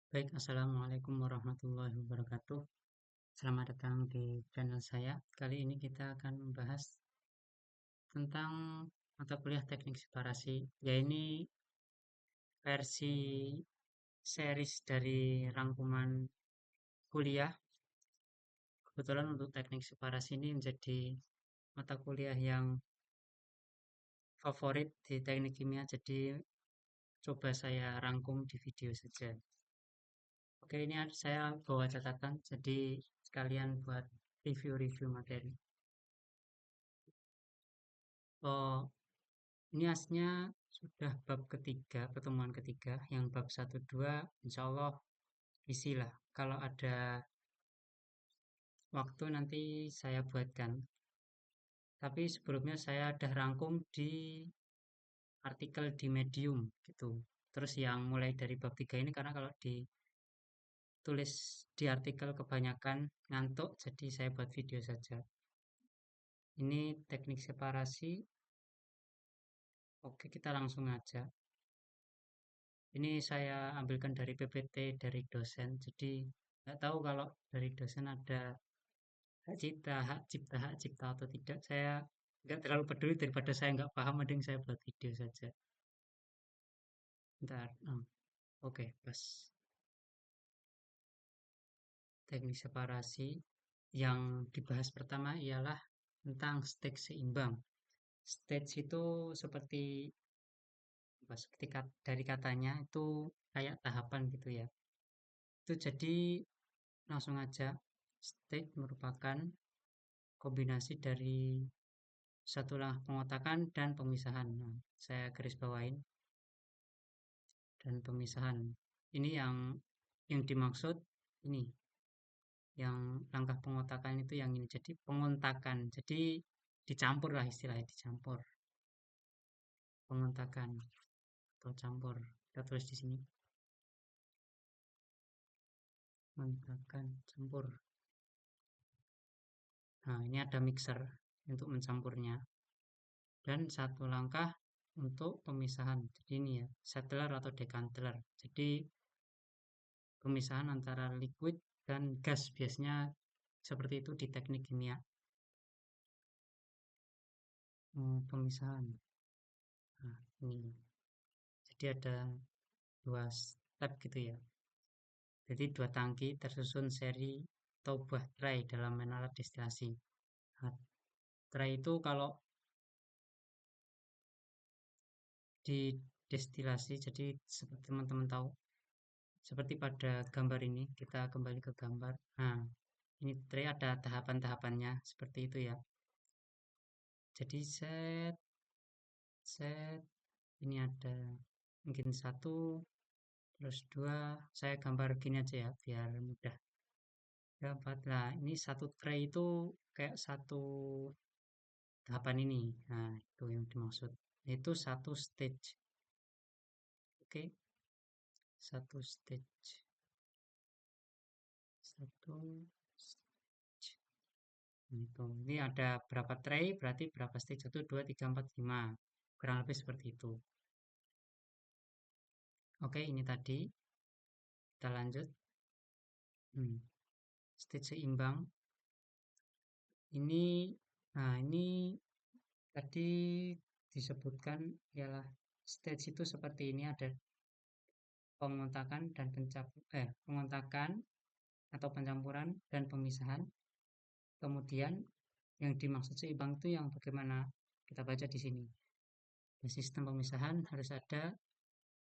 Baik, Assalamualaikum warahmatullahi wabarakatuh. Selamat datang di channel saya. Kali ini kita akan membahas tentang mata kuliah teknik separasi. Ya, ini versi series dari rangkuman kuliah. Kebetulan untuk teknik separasi ini menjadi mata kuliah yang favorit di teknik kimia, jadi coba saya rangkum di video saja. Oke, ini saya bawa catatan, jadi sekalian buat review-review materi. Oh, ini aslinya sudah bab ketiga, pertemuan ketiga, yang bab satu 2 insya Allah isi lah. Kalau ada waktu nanti saya buatkan. Tapi sebelumnya saya udah rangkum di artikel di Medium gitu. Terus yang mulai dari bab 3 ini karena kalau ditulis di artikel kebanyakan ngantuk, jadi saya buat video saja. Ini teknik separasi. Oke, kita langsung aja. Ini saya ambilkan dari PPT dari dosen. Jadi nggak tahu kalau dari dosen ada hak cipta atau tidak. Saya nggak terlalu peduli daripada saya nggak paham, mending saya buat video saja. Ntar, oke, pas teknik separasi yang dibahas pertama ialah tentang stage seimbang. Stage itu seperti ketika dari katanya itu kayak tahapan gitu ya. Itu jadi langsung aja stage merupakan kombinasi dari satu langkah pengotakan dan pemisahan. Nah, saya garis bawain dan pemisahan. Ini yang dimaksud ini, yang langkah pengotakan itu yang ini. Jadi pengontakan. Jadi dicampur lah istilahnya dicampur. Pengontakan atau campur. Kita tulis di sini. Pengontakan, campur. Nah, ini ada mixer untuk mencampurnya. Dan satu langkah untuk pemisahan. Jadi ini ya, settler atau decanter. Jadi pemisahan antara liquid dan gas biasanya seperti itu di teknik kimia. Pemisahan. Nah, ini. Jadi ada dua step gitu ya. Jadi dua tangki tersusun seri atau buah tray dalam menalar destilasi. Nah, tray itu kalau di destilasi, jadi seperti teman-teman tahu, seperti pada gambar ini, kita kembali ke gambar. Nah, ini tray ada tahapan-tahapannya seperti itu ya. Jadi set, set, ini ada mungkin satu, terus dua, saya gambar gini aja ya, biar mudah. Dapat lah, ini satu tray itu kayak satu tahapan ini. Nah, itu yang dimaksud. Itu satu stage. Oke, satu stage. Satu stage. Itu. Ini ada berapa tray, berarti berapa stage? Satu, dua, tiga, empat, lima. Kurang lebih seperti itu. Oke, ini tadi. Kita lanjut. Stage seimbang. Ini, nah ini tadi disebutkan ialah stage itu seperti ini ada pengontakan dan pengontakan atau pencampuran dan pemisahan. Kemudian yang dimaksud seimbang itu yang bagaimana kita baca di sini. Di sistem pemisahan harus ada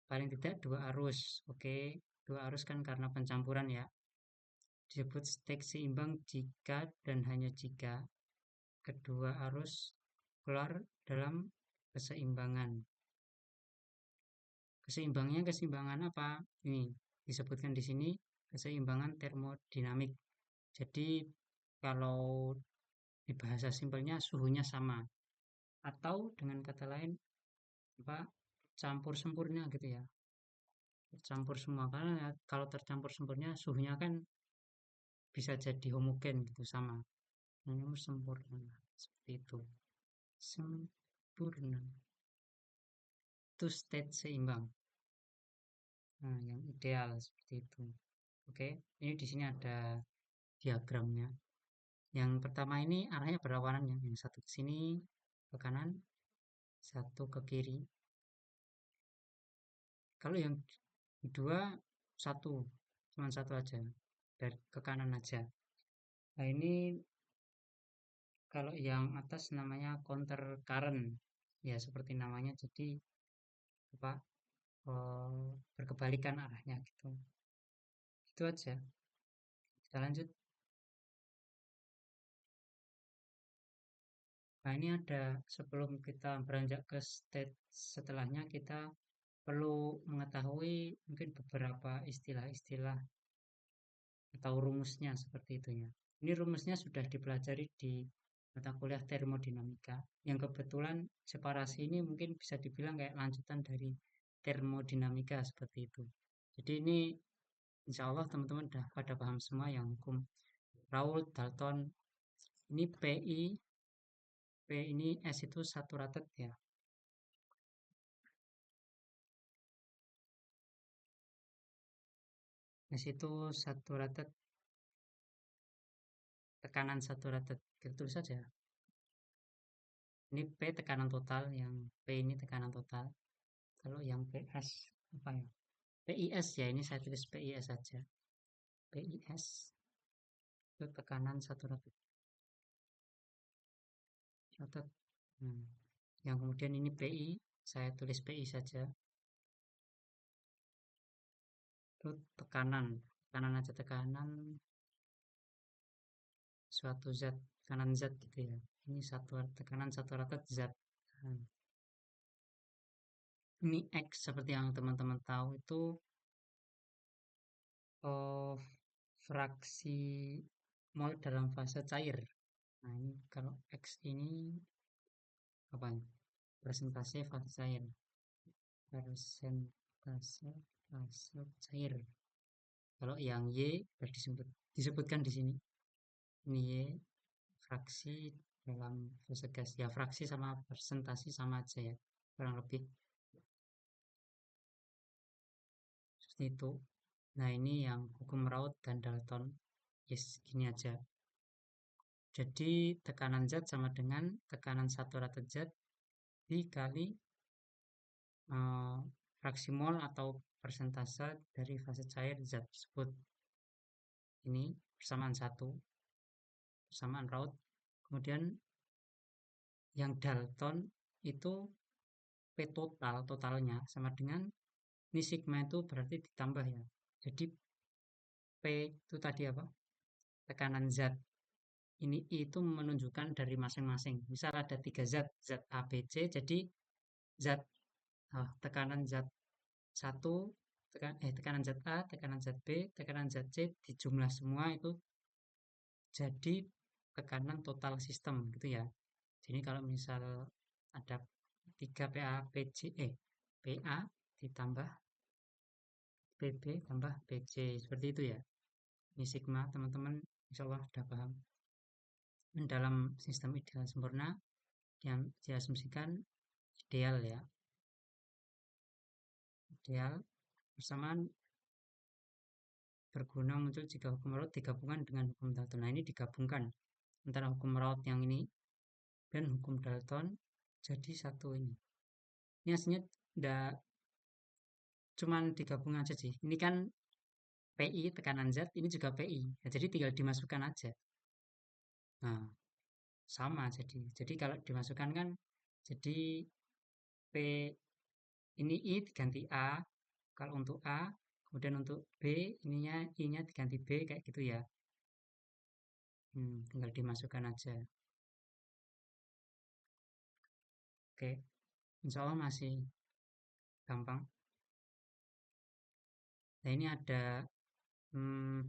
paling tidak dua arus. Oke, dua arus kan karena pencampuran ya. Disebut stage seimbang jika dan hanya jika kedua arus keluar dalam keseimbangan. Keseimbangan apa? Ini disebutkan di sini keseimbangan termodinamik. Jadi kalau di bahasa simpelnya suhunya sama atau dengan kata lain apa campur sempurna gitu ya. Tercampur semua karena ya, kalau tercampur sempurna suhunya kan bisa jadi homogen gitu sama. Namanya sempurna seperti itu. Sempurna itu state seimbang. Nah, yang ideal seperti itu. Oke, ini di sini ada diagramnya. Yang pertama ini arahnya berlawanan ya. Yang satu ke sini ke kanan, satu ke kiri. Kalau yang kedua satu, cuma satu aja, dari ke kanan aja. Nah, ini kalau yang atas namanya counter current, ya seperti namanya. Jadi apa? Berkebalikan arahnya gitu. Itu aja. Kita lanjut. Nah, ini ada sebelum kita beranjak ke stage setelahnya kita perlu mengetahui mungkin beberapa istilah-istilah atau rumusnya seperti itu ya. Ini rumusnya sudah dipelajari di mata kuliah termodinamika. Yang kebetulan separasi ini mungkin bisa dibilang kayak lanjutan dari termodinamika seperti itu. Jadi ini insya Allah teman-teman udah pada paham semua yang hukum Raoult, Dalton. Ini PI, P ini S itu saturated ya. S itu saturated, tekanan saturated. Kita tulis saja. Ini P tekanan total, yang P ini tekanan total. Kalau yang PS apa ya? PIS ya, ini saya tulis PIS saja. PIS itu tekanan saturated. Catat. Hmm. Yang kemudian ini PI, saya tulis PI saja. Itu tekanan, tekanan aja tekanan suatu zat, tekanan zat gitu ya. Ini satu tekanan saturated zat. Hmm. Ini X seperti yang teman-teman tahu itu oh, fraksi mol dalam fase cair. Nah, ini kalau X ini apa nih? Persentase fase cair. Persentase fase cair. Kalau yang Y disebutkan di sini. Ini Y fraksi dalam fase gas. Ya, fraksi sama persentase sama aja ya. Kurang lebih seperti itu. Nah, ini yang hukum Raoult dan Dalton. Yes, gini aja. Jadi tekanan zat sama dengan tekanan saturated zat dikali eh, fraksi mol atau persentase dari fase cair zat tersebut. Ini persamaan satu, persamaan Raoult. Kemudian yang Dalton itu P total, totalnya sama dengan ini sigma itu berarti ditambah ya. Jadi P itu tadi apa? Tekanan zat. Ini I itu menunjukkan dari masing-masing. Misal ada tiga zat, zat A, B, C. Jadi zat tekanan zat satu, tekanan zat A, tekanan zat B, tekanan zat C dijumlah semua itu jadi tekanan total sistem gitu ya. Jadi kalau misal ada 3 PA PC PA ditambah PB tambah PC seperti itu ya. Ini sigma teman-teman insya Allah sudah paham. Dan dalam sistem ideal sempurna yang diasumsikan ideal ya. Ideal persamaan berguna muncul jika hukum Raoult digabungkan dengan hukum Dalton. Nah, ini digabungkan antara hukum Raoult yang ini dan hukum Dalton jadi satu ini. Ini aslinya tidak cuman digabung aja sih. Ini kan PI tekanan Z, ini juga PI. Ya, jadi tinggal dimasukkan aja. Nah, sama jadi kalau dimasukkan kan jadi P ini I diganti A kalau untuk A, kemudian untuk B ininya I-nya diganti B kayak gitu ya. Tinggal dimasukkan aja. Oke, insya Allah masih gampang. Nah, ini ada hmm,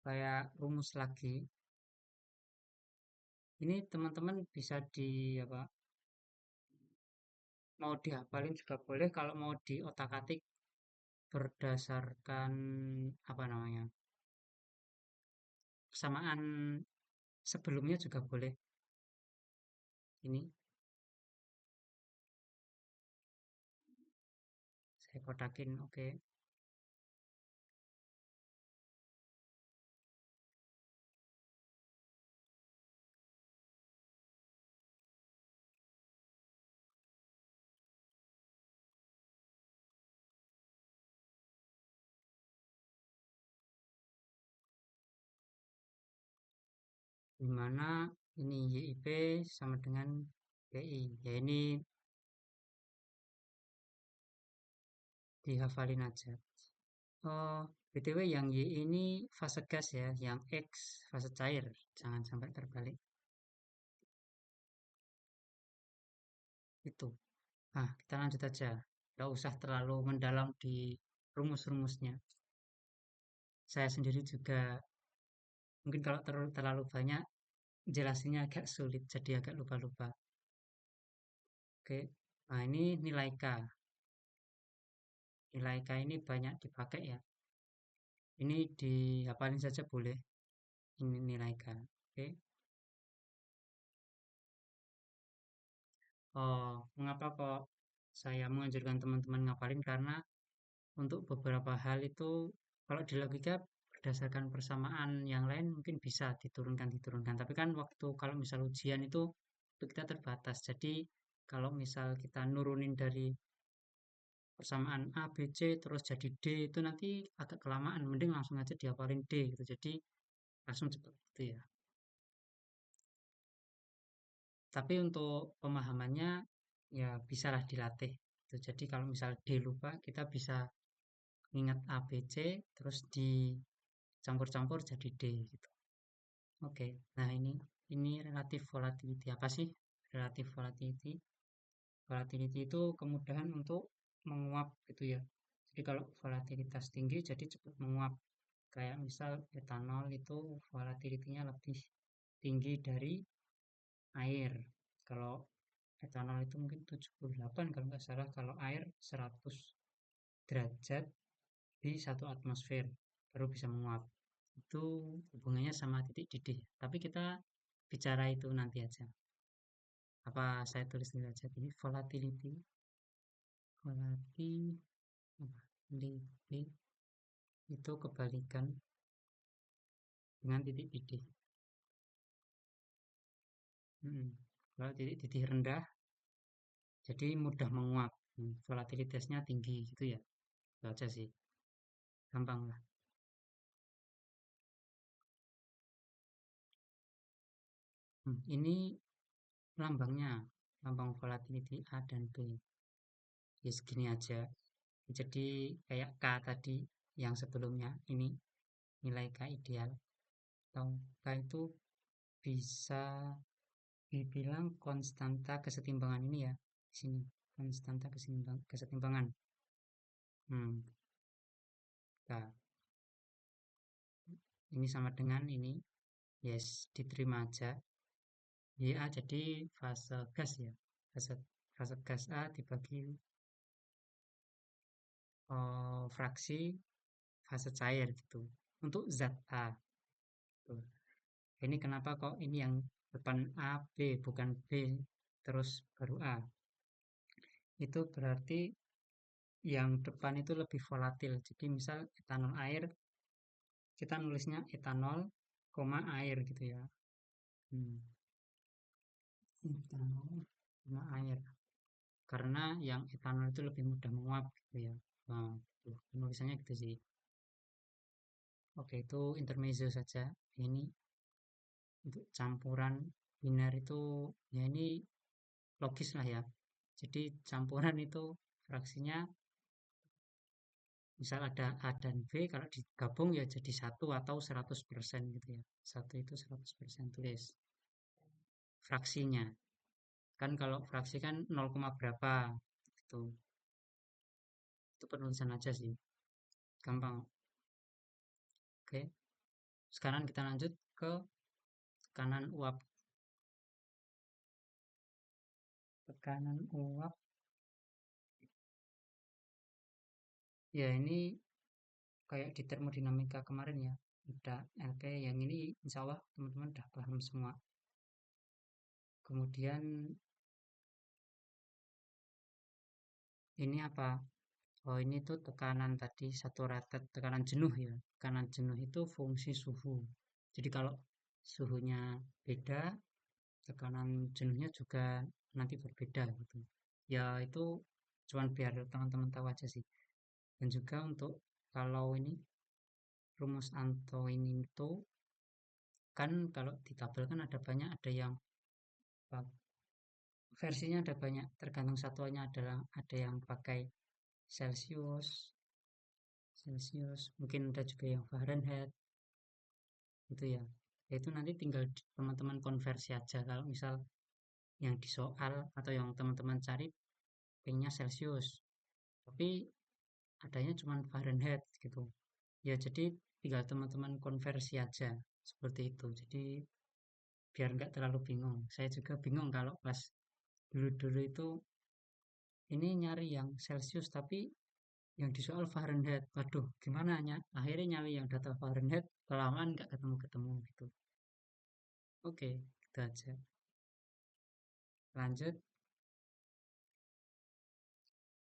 kayak rumus lagi. Ini teman-teman bisa di apa? Mau dihafalin juga boleh, kalau mau diotak-atik berdasarkan apa namanya? Kesamaan sebelumnya juga boleh. Ini Saya kotakin, oke. Dimana ini YIP sama dengan BI. Ya ini dihafalin aja. Oh, BTW yang Y ini fase gas ya, yang X fase cair. Jangan sampai terbalik. Itu. Nah, kita lanjut aja. Gak usah terlalu mendalam di rumus-rumusnya. Saya sendiri juga mungkin kalau terlalu banyak jelasinnya agak sulit, jadi agak lupa-lupa. Oke, nah ini nilai K. Nilai K ini banyak dipakai ya. Ini dihafalin saja boleh. Ini nilai K. Oke. Oh, mengapa kok saya menganjurkan teman-teman ngapalin? Karena untuk beberapa hal itu kalau di logika berdasarkan persamaan yang lain mungkin bisa diturunkan. Tapi kan waktu kalau misal ujian itu kita terbatas. Jadi kalau misal kita nurunin dari persamaan A, B, C terus jadi D itu nanti agak kelamaan. Mending langsung aja dihafalin D gitu. Jadi langsung cepet gitu ya. Tapi untuk pemahamannya ya bisalah dilatih. Gitu. Jadi kalau misal D lupa kita bisa ingat A, B, C terus dicampur-campur jadi D gitu. Oke, nah ini relative volatility. Apa sih relative volatility? Volatility itu kemudahan untuk menguap gitu ya. Jadi kalau volatilitas tinggi jadi cepat menguap. Kayak misal etanol itu volatility-nya lebih tinggi dari air. Kalau etanol itu mungkin 78 kalau nggak salah. Kalau air 100 derajat di 1 atmosfer baru bisa menguap. Itu hubungannya sama titik didih. Tapi kita bicara itu nanti aja. Apa saya tulis dulu aja ini volatility, volatility itu kebalikan dengan titik didih. Kalau titik didih rendah, jadi mudah menguap. Volatilitasnya tinggi gitu ya. Itu aja sih, gampang lah. Ini lambangnya, lambang volatility A dan B. Ya segini aja. Jadi kayak K tadi yang sebelumnya ini nilai K ideal atau K itu bisa dibilang konstanta kesetimbangan ini ya di sini konstanta kesetimbangan. Hmm, K ini sama dengan ini, yes diterima aja. Ya jadi fase gas ya, fase fase gas A dibagi fraksi fase cair gitu untuk zat A tuh. Ini kenapa kok ini yang depan A, B, bukan B, terus baru A. Itu berarti yang depan itu lebih volatil. Jadi misal etanol air, kita nulisnya etanol, koma air gitu ya. Hmm, etanol, koma air. Karena yang etanol itu lebih mudah menguap gitu ya. Nah, tuh, penulisannya gitu sih. Oke, itu intermezzo saja. Ini untuk campuran binar itu, ya ini logis lah ya. Jadi campuran itu fraksinya misal ada A dan B kalau digabung ya jadi satu atau 100% gitu ya. Satu itu 100% tulis fraksinya. Kan kalau fraksi kan 0, berapa gitu. Itu penulisan aja sih. Gampang. Oke. Sekarang kita lanjut ke tekanan uap. Tekanan uap. Ya ini kayak di termodinamika kemarin ya. Udah LP yang ini insya Allah teman-teman udah paham semua. Kemudian ini apa? Oh, ini tuh tekanan tadi saturated, tekanan jenuh ya. Tekanan jenuh itu fungsi suhu. Jadi kalau suhunya beda, tekanan jenuhnya juga nanti berbeda gitu. Ya itu cuman biar teman-teman tahu aja sih. Dan juga untuk kalau ini rumus Anto ini itu kan kalau di tabel kan ada banyak, ada yang versinya ada banyak, tergantung satuannya adalah ada yang pakai Celsius, mungkin ada juga yang Fahrenheit gitu ya. Itu nanti tinggal teman-teman konversi aja kalau misal yang di soal atau yang teman-teman cari pengennya Celsius, tapi adanya cuma Fahrenheit gitu. Ya jadi tinggal teman-teman konversi aja seperti itu. Jadi biar nggak terlalu bingung. Saya juga bingung kalau pas dulu-dulu itu ini nyari yang Celsius tapi yang di soal Fahrenheit. Waduh, gimana ya? Akhirnya nyari yang data Fahrenheit, kelamaan nggak ketemu-ketemu gitu. Oke, gitu aja. Lanjut,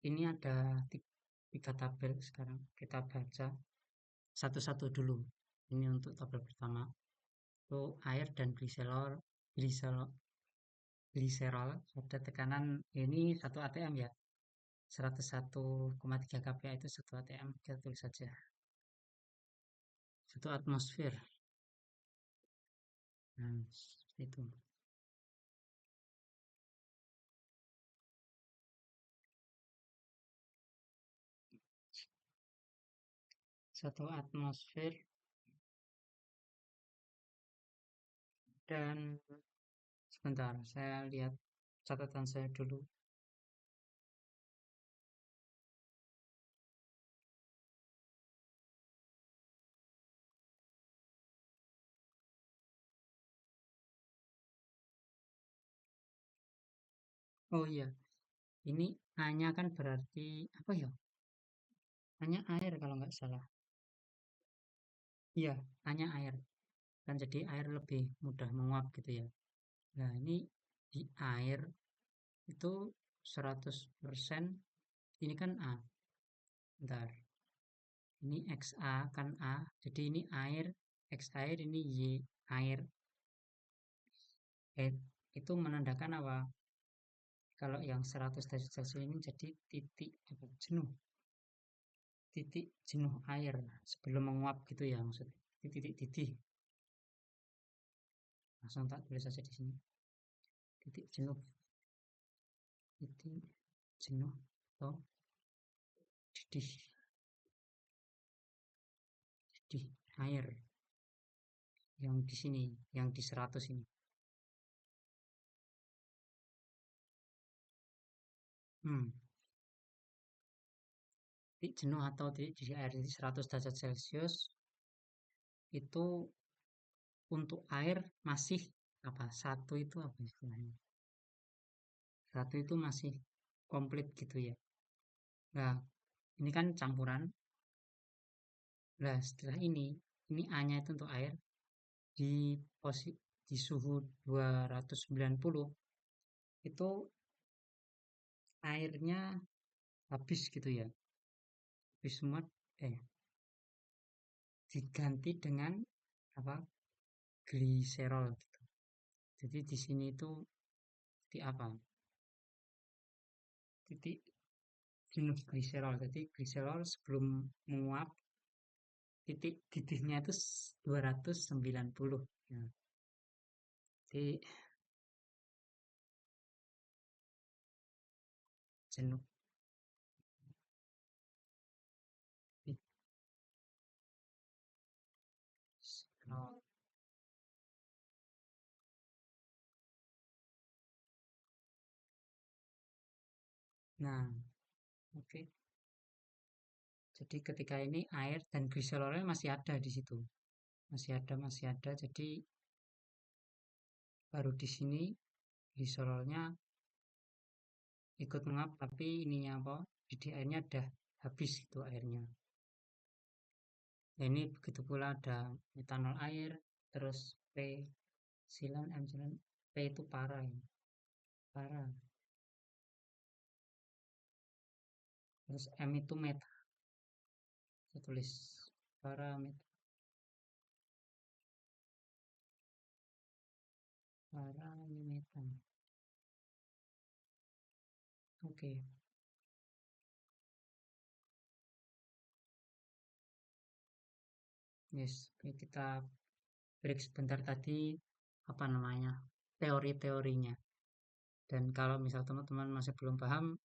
ini ada tiga tabel sekarang. Kita baca satu-satu dulu. Ini untuk tabel pertama. Itu air dan gliserol, gliserol pada tekanan ini 1 atm ya. 101,3 kPa itu 1 atm. Kita tulis saja. 1 atmosfer. Nah, seperti itu. 1 atmosfer dan sebentar, saya lihat catatan saya dulu. Oh iya, ini A-nya kan berarti apa ya? A-nya air kalau nggak salah. Iya, A-nya air. Kan jadi air lebih mudah menguap gitu ya. Nah, ini di air itu 100% ini kan A. Bentar. Ini XA kan A. Jadi ini air, X air ini Y air. Eh, itu menandakan apa? Kalau yang 100 derajat Celcius ini jadi titik apa, jenuh, titik jenuh air sebelum menguap gitu ya maksudnya. Titik didih. Langsung tak tulis saja di sini. Titik jenuh, titik jenuh atau didih, didih air yang di sini, yang di 100 ini. Hmm, titik jenuh atau titik didih air di 100 derajat Celcius itu untuk air masih apa? Satu itu apa istilahnya? Satu itu masih komplit gitu ya. Nah, ini kan campuran. Nah, setelah ini A-nya itu untuk air di di suhu 290 itu airnya habis gitu ya. Habis semua eh diganti dengan apa? Gliserol gitu. Jadi di sini itu titik apa? Titik jenuh gliserol. Jadi gliserol sebelum menguap titik didihnya itu 290. Nah, jadi jenuh. Oh, nah, oke. Jadi ketika ini air dan gliserolnya masih ada di situ. Masih ada. Jadi baru di sini gliserolnya ikut menguap, tapi ininya apa? Jadi airnya udah habis itu airnya. Nah, ini begitu pula ada metanol air, terus P silan M silan P itu para ya. Para. Terus M itu meta. Saya tulis parameter, parameter. Oke, yes. Oke, kita break sebentar tadi apa namanya teori-teorinya. Dan kalau misal teman-teman masih belum paham,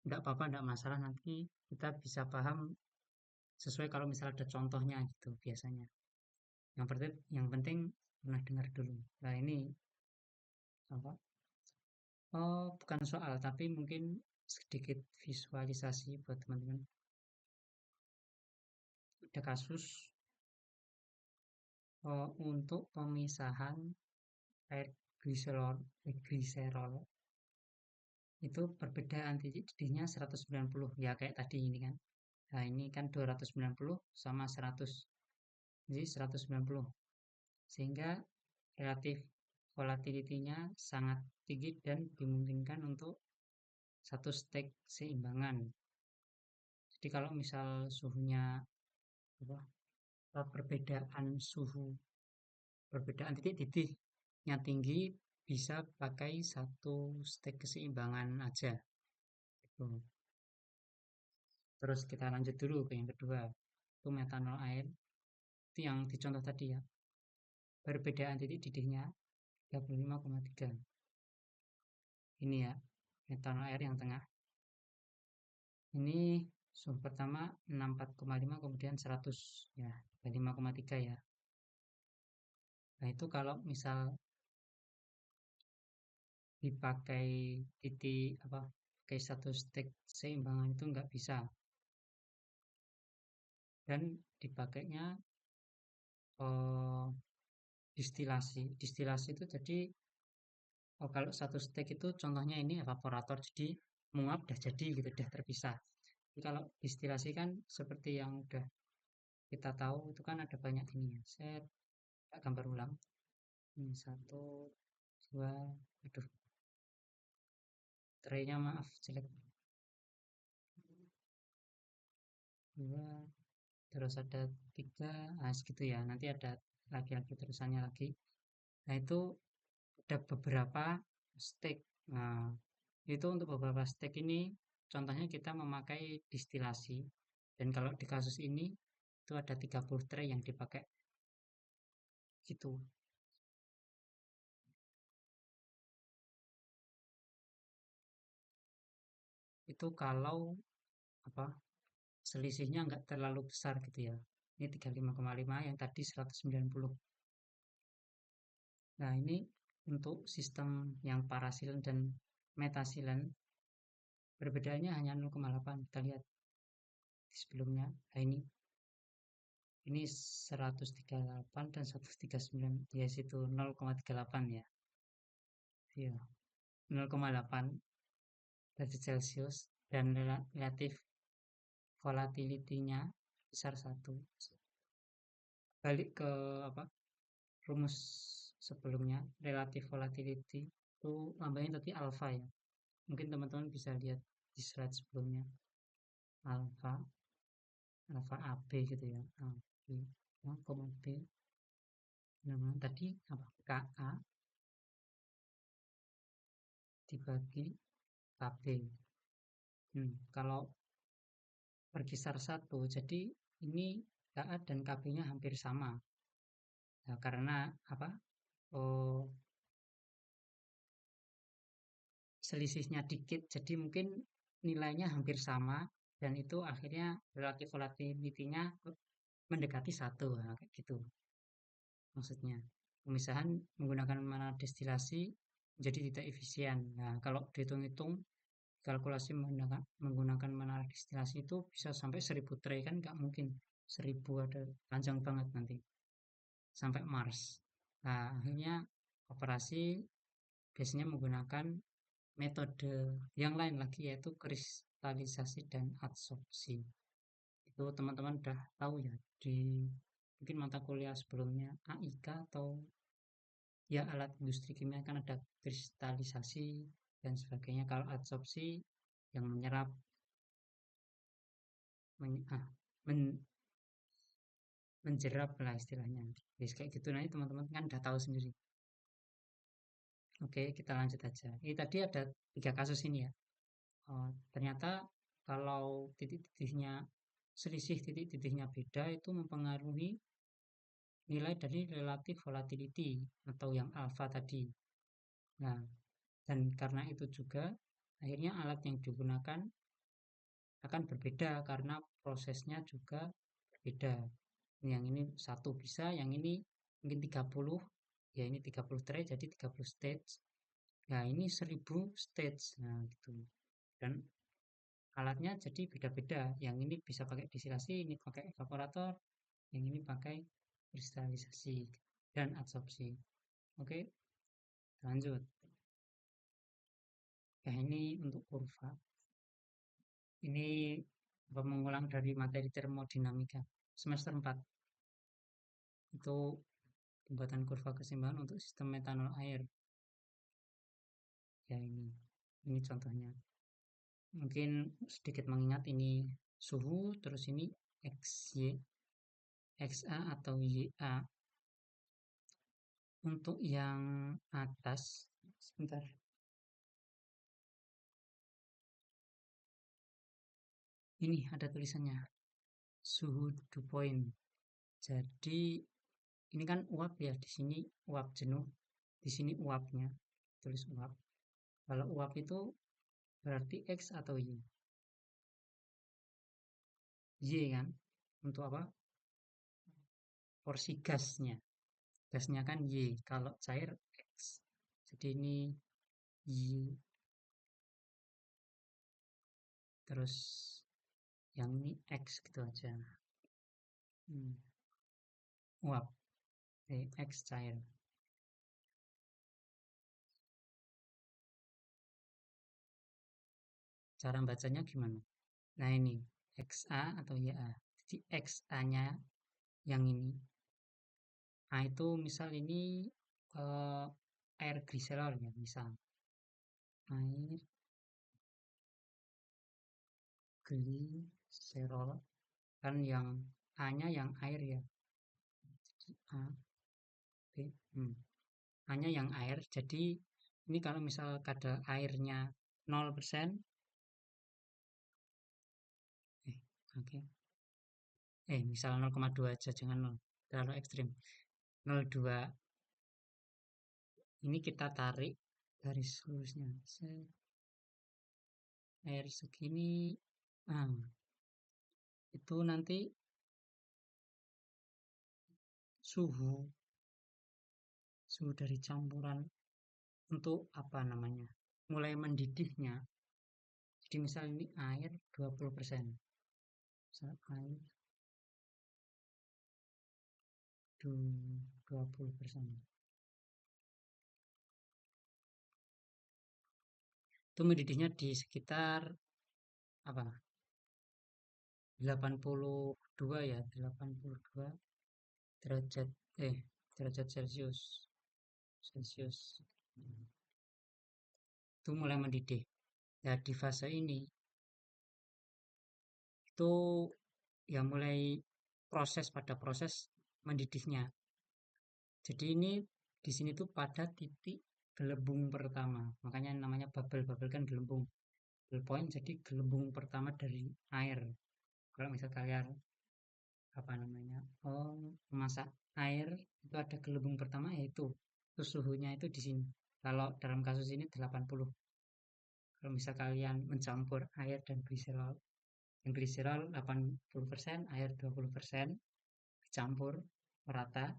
tidak apa-apa, tidak masalah. Nanti kita bisa paham sesuai kalau misal ada contohnya gitu biasanya. Yang penting pernah dengar dulu. Nah ini apa? Oh, bukan soal, tapi mungkin sedikit visualisasi buat teman-teman. Ada kasus untuk pemisahan air gliserol itu perbedaan titik didihnya 190 ya kayak tadi ini kan. Nah, ini kan 290 sama 100. Jadi 190. Sehingga relatif volatility-nya sangat tinggi dan dimungkinkan untuk satu stek seimbangan. Jadi kalau misal suhunya apa, perbedaan suhu, perbedaan titik didihnya tinggi, bisa pakai satu stek keseimbangan aja. Gitu. Terus kita lanjut dulu ke yang kedua, itu metanol air. Itu yang dicontoh tadi ya. Perbedaan titik didihnya 35,3. Ini ya, metanol air yang tengah. Ini suhu pertama 64,5 kemudian 100 ya, 5,3 ya. Nah, itu kalau misal dipakai titik apa pakai satu stek seimbangan itu nggak bisa dan dipakainya distilasi itu jadi kalau satu stek itu contohnya ini evaporator jadi menguap udah jadi gitu udah terpisah. Jadi kalau distilasi kan seperti yang udah kita tahu itu kan ada banyak ininya. Saya gambar ulang. Ini satu, dua, aduh, traynya maaf jelek. Dua, terus ada tiga, segitu ya. Nanti ada lagi-lagi terusannya lagi. Nah itu ada beberapa stake. Nah itu untuk beberapa stake ini, contohnya kita memakai distilasi. Dan kalau di kasus ini itu ada 30 tray yang dipakai gitu. Itu kalau apa selisihnya nggak terlalu besar gitu ya. Ini 35,5 yang tadi 190. Nah, ini untuk sistem yang parasilen dan metasilen perbedaannya hanya 0,8. Kita lihat di sebelumnya. Nah, ini 138 dan 139. Ya, situ 0,38 ya. Iya, 0,8 derajat Celcius dan relatif volatility-nya besar 1. Balik ke apa? Rumus sebelumnya, relative volatility itu lambangnya tadi alpha ya. Mungkin teman-teman bisa lihat di slide sebelumnya. Alpha, alpha AB gitu ya. AB, koma B. Namanya tadi apa? KA dibagi KB. Kalau berkisar 1, jadi ini KA dan KB-nya hampir sama. Nah, karena apa? Oh, selisihnya dikit, jadi mungkin nilainya hampir sama dan itu akhirnya relatif volatility-nya mendekati 1, nah, kayak gitu maksudnya. Pemisahan menggunakan mana destilasi jadi tidak efisien. Nah, kalau dihitung-hitung kalkulasi menggunakan menara destilasi itu bisa sampai 1000 tray kan nggak mungkin 1000 ada panjang banget nanti sampai Mars. Nah, akhirnya operasi biasanya menggunakan metode yang lain lagi yaitu kristalisasi dan adsorpsi. Itu teman-teman udah tahu ya di mungkin mata kuliah sebelumnya AIK atau ya alat industri kimia kan ada kristalisasi dan sebagainya. Kalau adsorpsi yang menyerap men- ah, men- menjerap lah istilahnya. Jadi kayak gitu nanti teman-teman kan udah tahu sendiri. Oke, kita lanjut aja. Ini tadi ada 3 kasus ini ya. Ternyata kalau titik-titiknya selisih titik-titiknya beda itu mempengaruhi nilai dari relative volatility atau yang alpha tadi. Nah, dan karena itu juga akhirnya alat yang digunakan akan berbeda karena prosesnya juga berbeda. Yang ini satu bisa, yang ini mungkin 30, ya ini 30 tray jadi 30 stage. Nah, ini 1000 stage. Nah, gitu. Dan alatnya jadi beda-beda. Yang ini bisa pakai distilasi, ini pakai evaporator, yang ini pakai kristalisasi dan adsorpsi. Oke, lanjut. Ya, ini untuk kurva. Ini mengulang dari materi termodinamika semester 4. Itu pembuatan kurva keseimbangan untuk sistem metanol air. Ya, ini contohnya. Mungkin sedikit mengingat ini suhu, terus ini XY, XA atau YA. Untuk yang atas, sebentar, ini ada tulisannya suhu dew point. Jadi ini kan uap ya, di sini uap jenuh, di sini uapnya, tulis uap. Kalau uap itu berarti X atau Y. Y kan, untuk apa? Porsi gasnya. Gasnya kan Y, kalau cair X. Jadi ini Y, terus yang ini X gitu aja. Hmm. Uap, X cair. Cara bacanya gimana? Nah ini XA atau YA. Jadi XA-nya yang ini. A itu misal ini eh, air gliserol ya, misal. Air gliserol kan yang A-nya yang air ya. Jadi A, B, A-nya yang air. Jadi ini kalau misal kadar airnya 0%, eh oke. Okay. Misal 0,2 aja, jangan 0. Terlalu ekstrim. 0,2 ini kita tarik garis lurusnya. Air segini, ah, itu nanti suhu suhu dari campuran untuk apa namanya, mulai mendidihnya. Jadi misal ini air 20%, misal air 20%, itu mendidihnya di sekitar apa, 82 ya, 82 derajat, derajat Celcius. Celcius itu mulai mendidih. Ya, di fase ini itu ya mulai pada proses mendidihnya. Jadi ini di sini tuh pada titik gelembung pertama. Makanya namanya bubble. Bubble kan gelembung. Bubble point jadi gelembung pertama dari air. Kalau misal kalian apa namanya? Memasak air itu ada gelembung pertama yaitu terus suhunya itu di sini. Kalau dalam kasus ini 80. Kalau misal kalian mencampur air dan gliserol, yang gliserol 80%, air 20%, dicampur merata,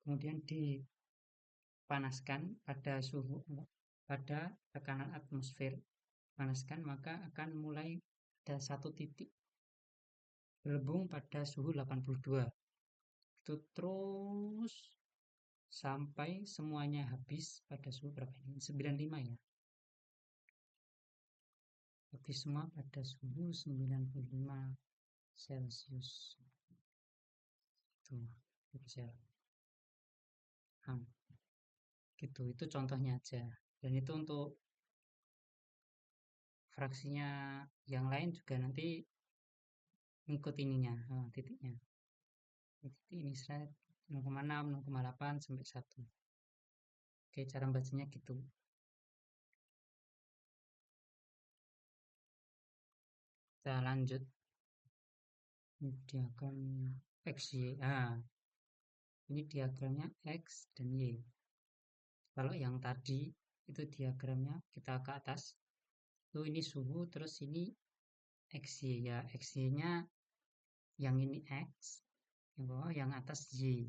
kemudian dipanaskan pada tekanan atmosfer, panaskan maka akan mulai ada satu titik gelembung pada suhu 82. Itu terus sampai semuanya habis pada suhu berapa ini? 95 ya. Habis semua pada suhu 95 Celcius. Tuh, bisa. Gitu, itu contohnya aja. Dan itu untuk fraksinya yang lain juga nanti ngikut ininya, titiknya. Titik ini seret 0,6, 0,8 sampai 1. Oke, cara bacanya gitu. Kita lanjut. Ini diagram XY. Ini diagramnya X dan Y. Kalau yang tadi itu diagramnya kita ke atas. Itu ini suhu, terus ini XY ya. XY-nya yang ini X, yang bawah yang atas Y.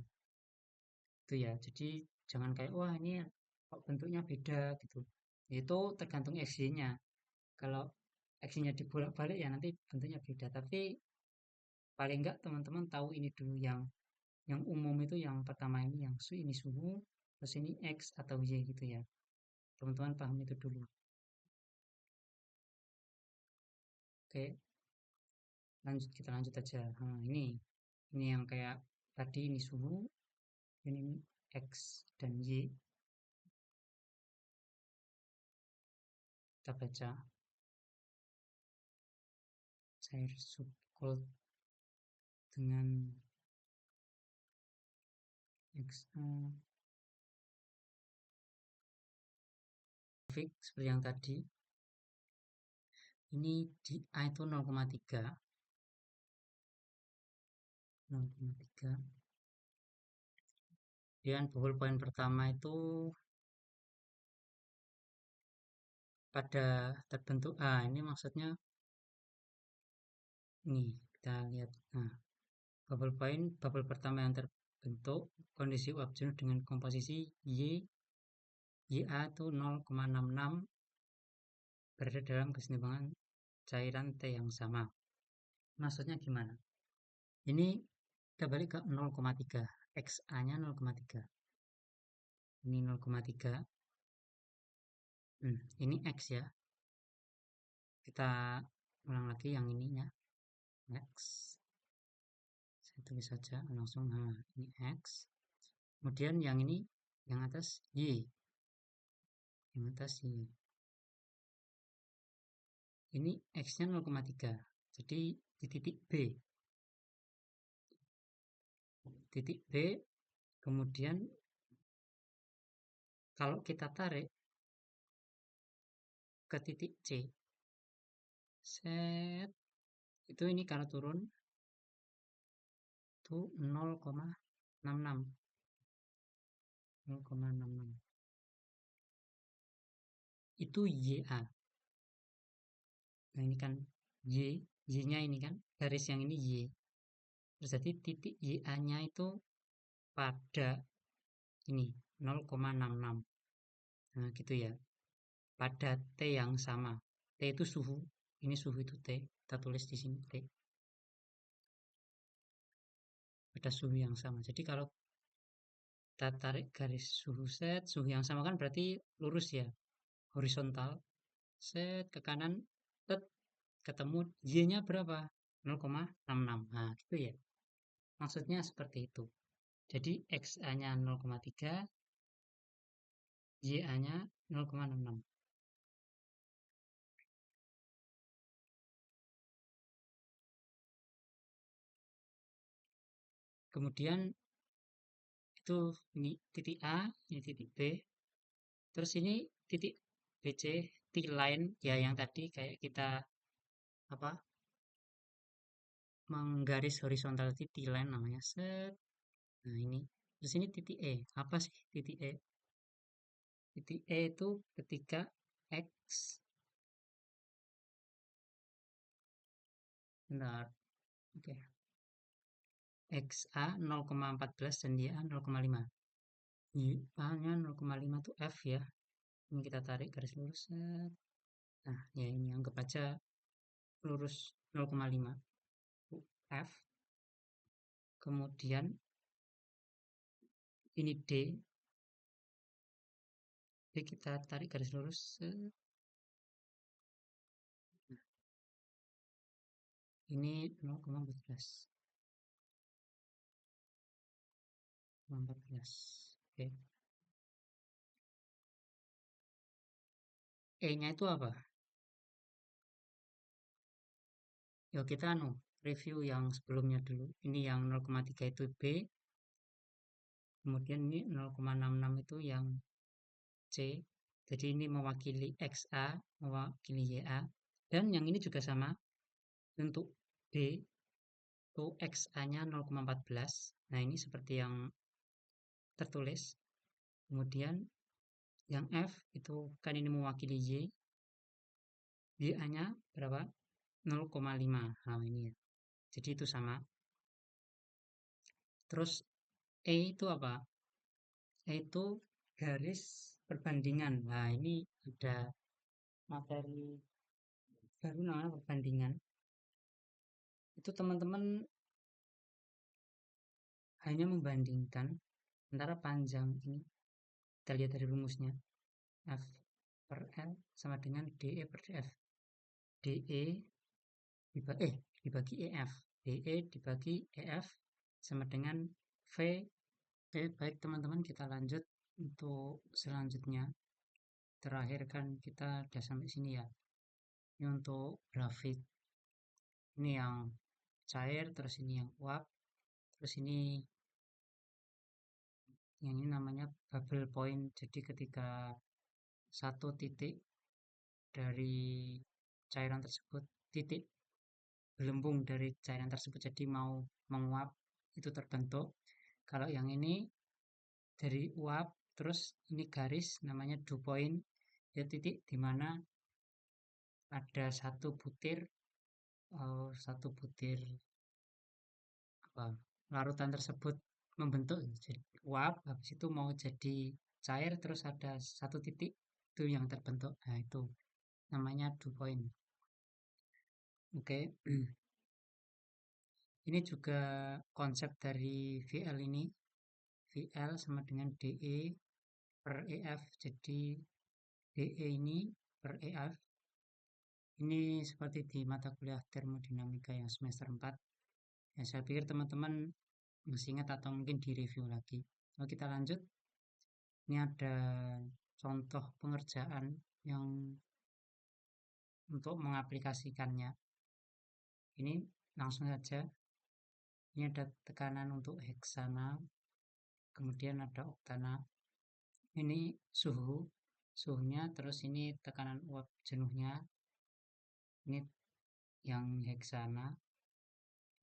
Itu ya. Jadi jangan kayak wah ini kok bentuknya beda gitu. Itu tergantung XY-nya. Kalau X-nya dibolak-balik ya nanti bentuknya beda. Tapi paling enggak teman-teman tahu ini dulu yang umum itu yang pertama ini yang ini suhu, terus ini X atau Y gitu ya. Teman-teman paham itu dulu. Oke, kita lanjut aja. Ini yang kayak tadi ini suhu, ini X dan Y. Kita baca cair subcold dengan XA fix seperti yang tadi. Ini di A itu 0,3. 0,3. Kemudian bubble point pertama itu pada terbentuk ini maksudnya nih kita lihat. Nah, bubble pertama yang terbentuk kondisi uap jenuh dengan komposisi YA itu 0,66 berada dalam keseimbangan cairan T yang sama. Maksudnya gimana? Ini kita balik ke 0,3. XA-nya 0,3. Ini 0,3. Ini X ya. Kita ulang lagi yang ininya. X. Saya tulis saja langsung. Ini X. Kemudian yang ini, yang atas Y. Yang atas Y. Ini X-nya 0,3. Jadi di titik B. Titik B. Kemudian kalau kita tarik ke titik C. Set. Itu ini kalau turun itu 0,66. 0,66. Itu YA. Nah ini kan Y-nya ini kan garis yang ini Y. Terus jadi titik YA-nya itu pada ini 0,66. Nah gitu ya. Pada T yang sama. T itu suhu. Ini suhu itu T. Kita tulis di sini T. Pada suhu yang sama. Jadi kalau kita tarik garis suhu set, suhu yang sama kan berarti lurus ya. Horizontal. Set ke kanan. Tet, ketemu Y-nya berapa? 0,66. Nah gitu ya. Maksudnya seperti itu. Jadi XA-nya 0,3, YA-nya 0,66. Kemudian itu ini titik A, ini titik B. Terus ini titik BC, T-line ya yang tadi kayak kita apa menggaris horizontal itu T-line namanya. Set. Nah ini. Terus ini titik E. Apa sih titik E? Titik E itu ketika X. Bentar. Oke. XA 0,14 dan YA 0,5. YA-nya 0,5 itu F ya. Ini kita tarik garis lurus. Nah, ya ini anggap aja lurus 0,5 F. Kemudian ini D. D kita tarik garis lurus. Ini 0,14. 0,14. Oke. E-nya itu apa? Ya kita review yang sebelumnya dulu. Ini yang 0,3 itu B, kemudian ini 0,66 itu yang C. Jadi ini mewakili XA, mewakili YA. Dan yang ini juga sama, untuk D itu XA-nya 0,14. Nah, ini seperti yang tertulis. Kemudian yang F itu kan ini mewakili Y, YA-nya berapa? 0,5. Nah, ini ya. Jadi itu sama. Terus E itu apa? E itu garis perbandingan. Nah, ini ada materi baru namanya perbandingan. Itu teman-teman hanya membandingkan antara panjang ini. Kita lihat dari rumusnya. F per L sama dengan DE per DF. DE dibagi EF. DE dibagi EF sama dengan V. Oke, baik teman-teman, kita lanjut untuk selanjutnya. Terakhir kan kita udah sampai sini ya. Ini untuk grafik. Ini yang cair, terus ini yang uap, terus ini yang ini namanya bubble point. Jadi ketika satu titik dari cairan tersebut, titik gelembung dari cairan tersebut jadi mau menguap, itu terbentuk. Kalau yang ini dari uap, terus ini garis namanya dew point, ya titik di mana ada satu butir apa, larutan tersebut membentuk jadi uap, habis itu mau jadi cair, terus ada satu titik itu yang terbentuk. Nah, itu namanya dew point. Oke. Ini juga konsep dari VL ini. VL sama dengan DE per EF. Jadi DE ini per EF. Ini seperti di mata kuliah termodinamika yang semester 4. Ya, saya pikir teman-teman masih ingat atau mungkin di review lagi. Kalau kita lanjut, ini ada contoh pengerjaan yang untuk mengaplikasikannya. Ini langsung saja. Ini ada tekanan untuk heksana, kemudian ada oktana. Ini suhunya, terus ini tekanan uap jenuhnya. Ini yang heksana,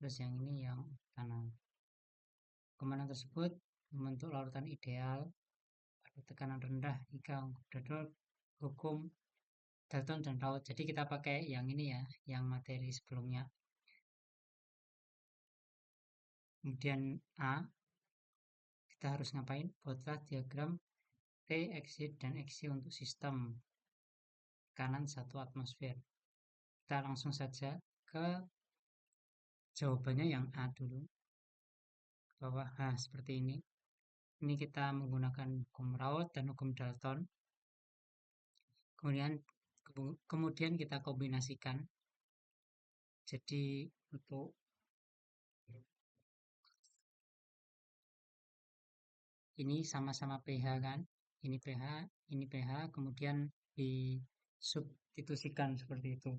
terus yang ini yang oktana. Komandan tersebut membentuk larutan ideal pada tekanan rendah jika hukum Dalton dan Raoult. Jadi kita pakai yang ini ya, yang materi sebelumnya. Kemudian A, kita harus ngapain? Buatlah diagram T, exit, dan XY untuk sistem tekanan 1 atmosfer. Kita langsung saja ke jawabannya yang A dulu. Bawah, seperti ini. Ini kita menggunakan hukum Raoult dan hukum Dalton. Kemudian kita kombinasikan. Jadi untuk ini sama-sama pH kan, ini pH, ini pH, kemudian disubstitusikan seperti itu.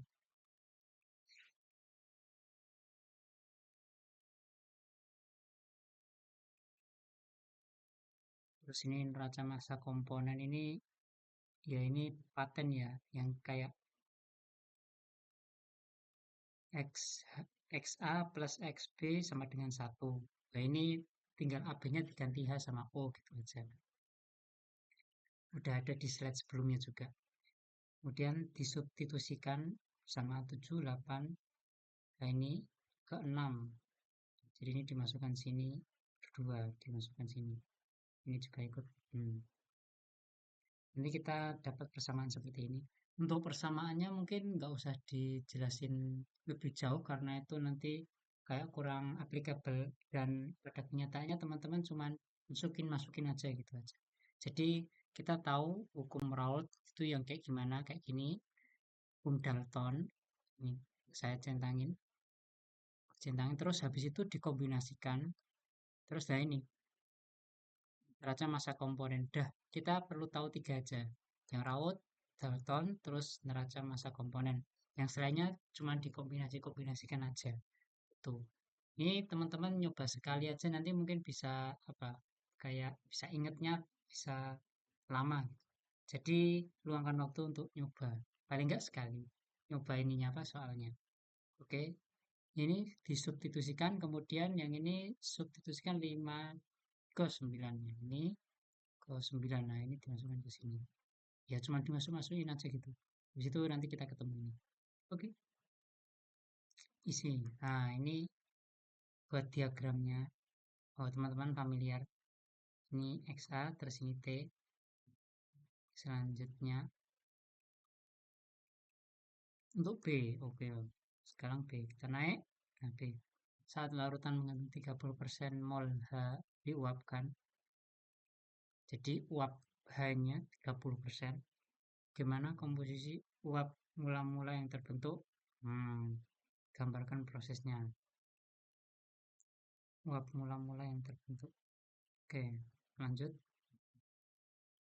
Terus ini neraca massa komponen ini, ya ini paten ya, yang kayak XA plus XB sama dengan 1. Nah, ini tinggal AB-nya diganti H sama O gitu aja. Udah ada di slide sebelumnya juga. Kemudian disubstitusikan sama 7, 8. Nah, ini ke 6. Jadi ini dimasukkan sini, 2 dimasukkan sini. Ini juga ikut. Nanti kita dapat persamaan seperti ini. Untuk persamaannya mungkin nggak usah dijelasin lebih jauh karena itu nanti kayak kurang applicable dan pada kenyataannya teman-teman cuman masukin aja gitu aja. Jadi kita tahu hukum Raoult itu yang kayak gimana, kayak gini. Hukum Dalton, ini saya centangin terus habis itu dikombinasikan. Terus nah ini neraca massa komponen. Dah, kita perlu tahu 3 aja. Yang Raoult, Dalton, terus neraca massa komponen. Yang selainnya cuma dikombinasikan aja. itu. Ini teman-teman nyoba sekali aja nanti mungkin bisa apa kayak bisa ingetnya bisa lama. Jadi luangkan waktu untuk nyoba. Paling enggak sekali. Nyoba ininya apa soalnya. Oke. Ini disubstitusikan kemudian yang ini substitusikan 5 ke 9. Yang ini ke 9. Nah, ini dimasukkan ke sini. Ya cuma dimasuk-masukin aja gitu. Habis itu nanti kita ketemu ini. Oke, isi. Nah, ini buat diagramnya. Oh, teman-teman familiar. Ini XA, terus ini T. Selanjutnya untuk B. Oke, sekarang B. Kita naik. Nah, B. Saat larutan mengandung 30% mol H diuapkan. Jadi uap H-nya 30%. Gimana komposisi uap mula-mula yang terbentuk? Gambarkan prosesnya. Uap mula-mula yang terbentuk. Oke, lanjut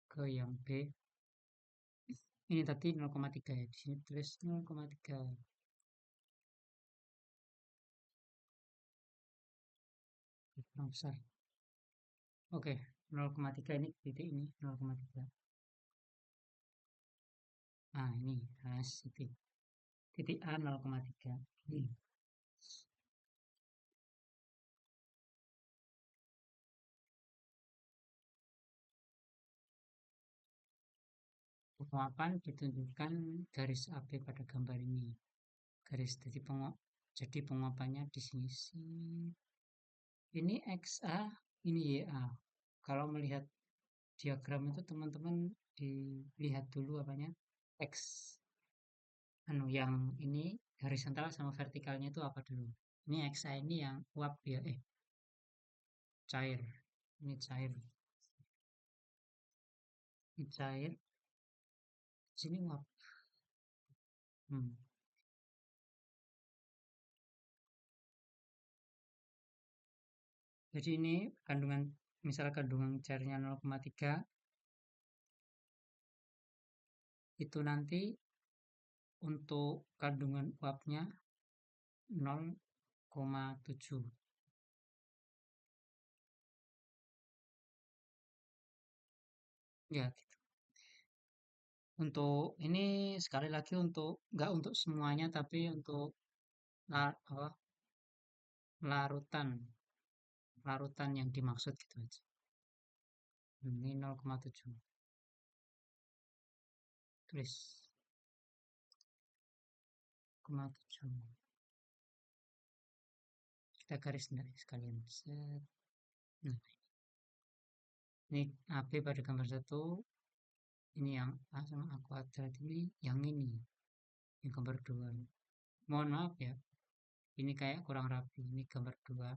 ke yang B. Ini tadi 0,3 ya. Di sini tulis 0,3. Kurang besar. Oke, 0,3 ini titik ini 0,3. Nah, ini titik. Titik A 0,3. Ini penguapan ditunjukkan garis AB pada gambar ini. Garis jadi penguapannya di sini sih. Ini XA, ini YA. Kalau melihat diagram itu teman-teman dilihat dulu apanya X yang ini horizontal sama vertikalnya itu apa dulu. Ini XA ini yang uap ya, cair. Ini cair. Ini cair. Sini uap. Hmm. Jadi ini kandungan, misal kandungan cairnya 0,3, itu nanti untuk kandungan uapnya 0,7. Ya, gitu. Untuk ini sekali lagi untuk nggak untuk semuanya tapi untuk apa, larutan larutan yang dimaksud gitu aja. Ini 0,7. Tulis 0,7. Kita garis dari sekalian. Set. Nah, ini AB pada gambar satu. Ini yang A sama A kuadrat ini. Yang ini. Yang gambar dua. Mohon maaf ya. Ini kayak kurang rapi. Ini gambar dua.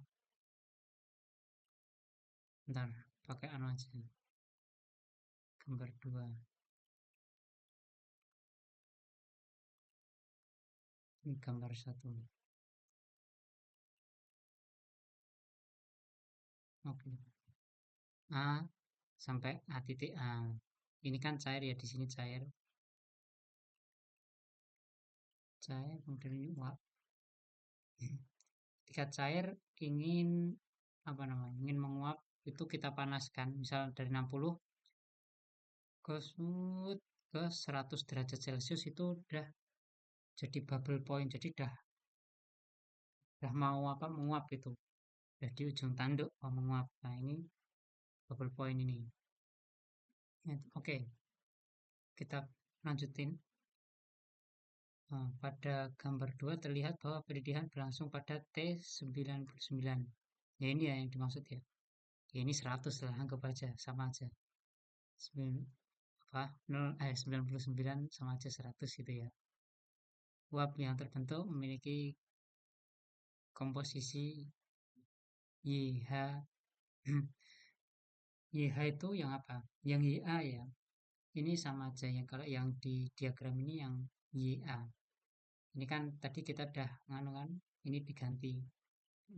Ntar pakai anu aja. Gambar dua. Ini gambar satu. Oke. A sampai A titik A. Ini kan cair ya. Di sini cair. Cair. Kemudian ini uap. Ketika cair ingin apa namanya? Ingin menguap itu kita panaskan. Misal dari 60 ke ke 100 derajat Celcius itu udah jadi bubble point. Jadi udah mau apa menguap itu. Udah di ujung tanduk mau menguap. Nah, ini bubble point ini. Oke, kita lanjutin. Nah, pada gambar 2 terlihat bahwa pendidikan berlangsung pada T99. Ya ini ya yang dimaksud ya. Ya ini 100 lah, anggap aja sama aja. 9, apa? 99 sama aja 100 gitu ya. Uap yang terbentuk memiliki komposisi YH. YH itu yang apa? Yang YA ya. Ini sama aja ya. Kalau yang di diagram ini yang YA. Ini kan tadi kita udah nganu kan, ini diganti.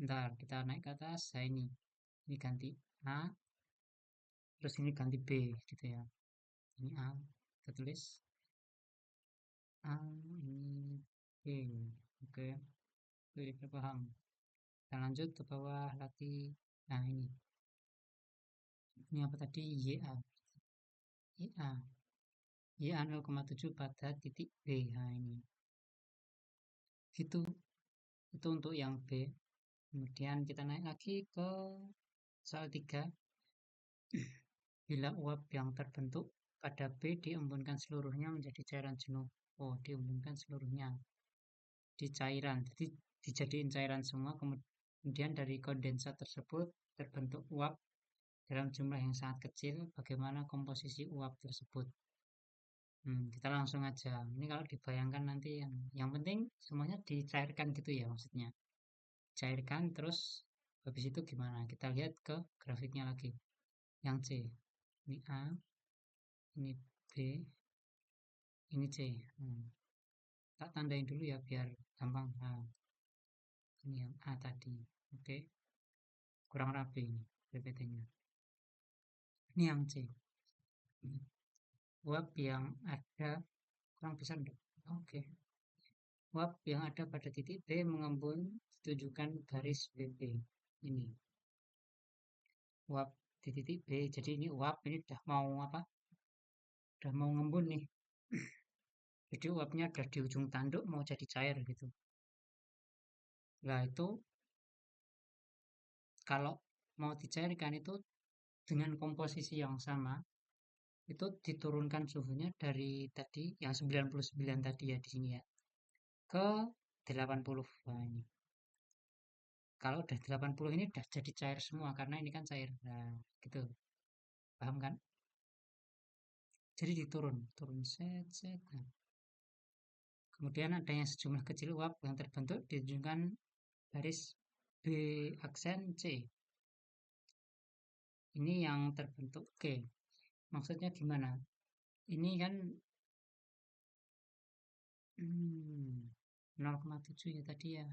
Ntar kita naik ke atas, saya ini ganti A, terus ini ganti B gitu ya. Ini A, kita tulis A, ini B. Oke, oke kita paham. Kita lanjut ke bawah lagi. Nah, ini apa tadi? YA. YA. YA 0,7 pada titik B. Nah, ini. Itu untuk yang B. Kemudian kita naik lagi ke soal 3. Bila uap yang terbentuk pada B diembunkan seluruhnya menjadi cairan jenuh. Oh, diembunkan seluruhnya di cairan. Jadi dijadiin cairan semua. Kemudian dari kondensat tersebut terbentuk uap dalam jumlah yang sangat kecil. Bagaimana komposisi uap tersebut? Kita langsung aja. Ini kalau dibayangkan nanti yang penting semuanya dicairkan gitu ya maksudnya. Cairkan terus habis itu gimana? Kita lihat ke grafiknya lagi. Yang C. Ini A, ini B, ini C. Tak tandain dulu ya biar gampang. Nah, ini yang A tadi. Oke, kurang rapi ini PPT-nya. Ini yang C. Uap yang ada kurang besar enggak? Oke. Uap yang ada pada titik B mengembun ditunjukkan garis BB. Ini uap di titik B. Jadi ini uap ini udah mau apa? Udah mau ngembun nih. Jadi uapnya ada di ujung tanduk mau jadi cair gitu. Nah itu kalau mau dicairkan itu dengan komposisi yang sama itu diturunkan suhunya dari tadi yang 99 tadi ya di sini ya ke 80. Nah, ini. Kalau udah 80 ini udah jadi cair semua karena ini kan cair. Nah, gitu. Paham kan? Jadi diturun, turun set set. Nah, kemudian adanya sejumlah kecil uap yang terbentuk ditunjukkan garis B aksen C. Ini yang terbentuk. Oke, maksudnya gimana? Ini kan 0,7 ya tadi ya.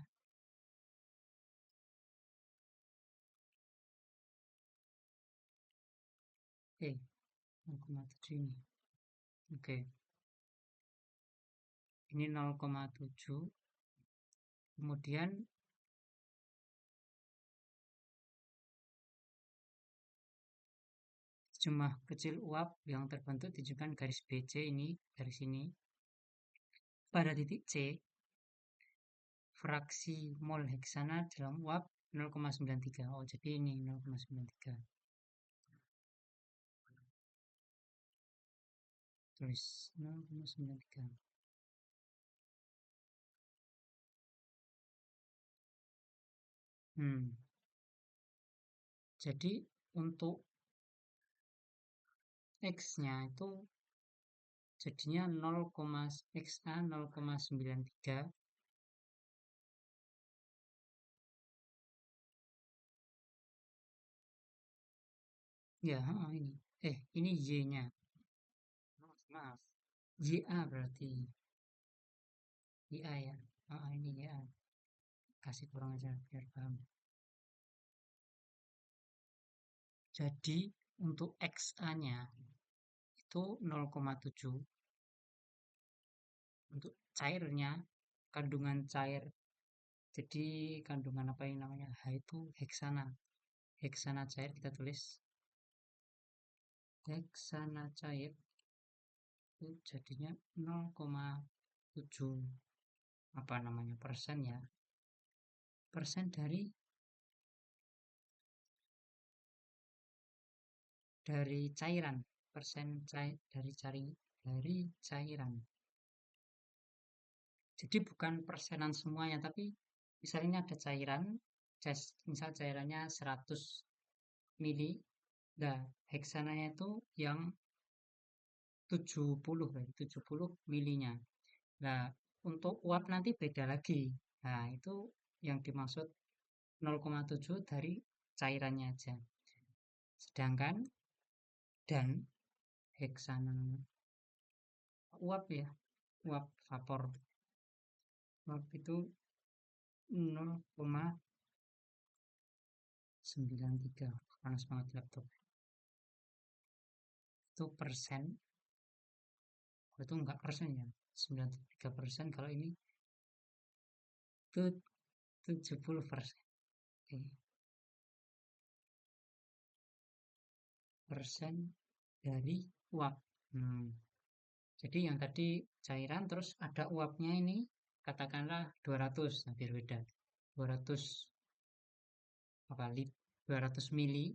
Oke, 0,7 ini. Oke, ini 0,7. Kemudian jumlah kecil uap yang terbentuk ditunjukkan garis BC ini, garis ini. Pada titik C, fraksi mol heksana dalam uap 0,93. Oh, jadi ini 0,93. Tulis 0,93. Jadi untuk X-nya itu jadinya 0, XA 0,93. Ya, ini. Ini Y-nya. Maaf. YA berarti. YA ya. Ini YA. Kasih kurang aja biar paham. Jadi untuk XA-nya itu 0,7. Untuk cairnya, kandungan cair. Jadi kandungan apa yang namanya? H itu heksana. Heksana cair kita tulis. Heksana cair itu jadinya 0,7 apa namanya persen ya. Persen dari cairan. Persen dari cairan. Jadi bukan persenan semuanya, tapi misalnya ada cairan, misal cairannya 100 mili, nah heksananya itu yang 70, berarti 70 milinya. Nah, untuk uap nanti beda lagi. Nah, itu yang dimaksud 0,7 dari cairannya aja. Sedangkan dan heksana uap ya, uap vapor. Uap itu 0,93. Panas banget laptop. Itu persen. Itu enggak persen ya. 93%. Kalau ini itu 70%. Oke, persen dari uap. Hmm. Jadi yang tadi cairan terus ada uapnya ini katakanlah 200, nah biar beda. 200 apa 200 mili.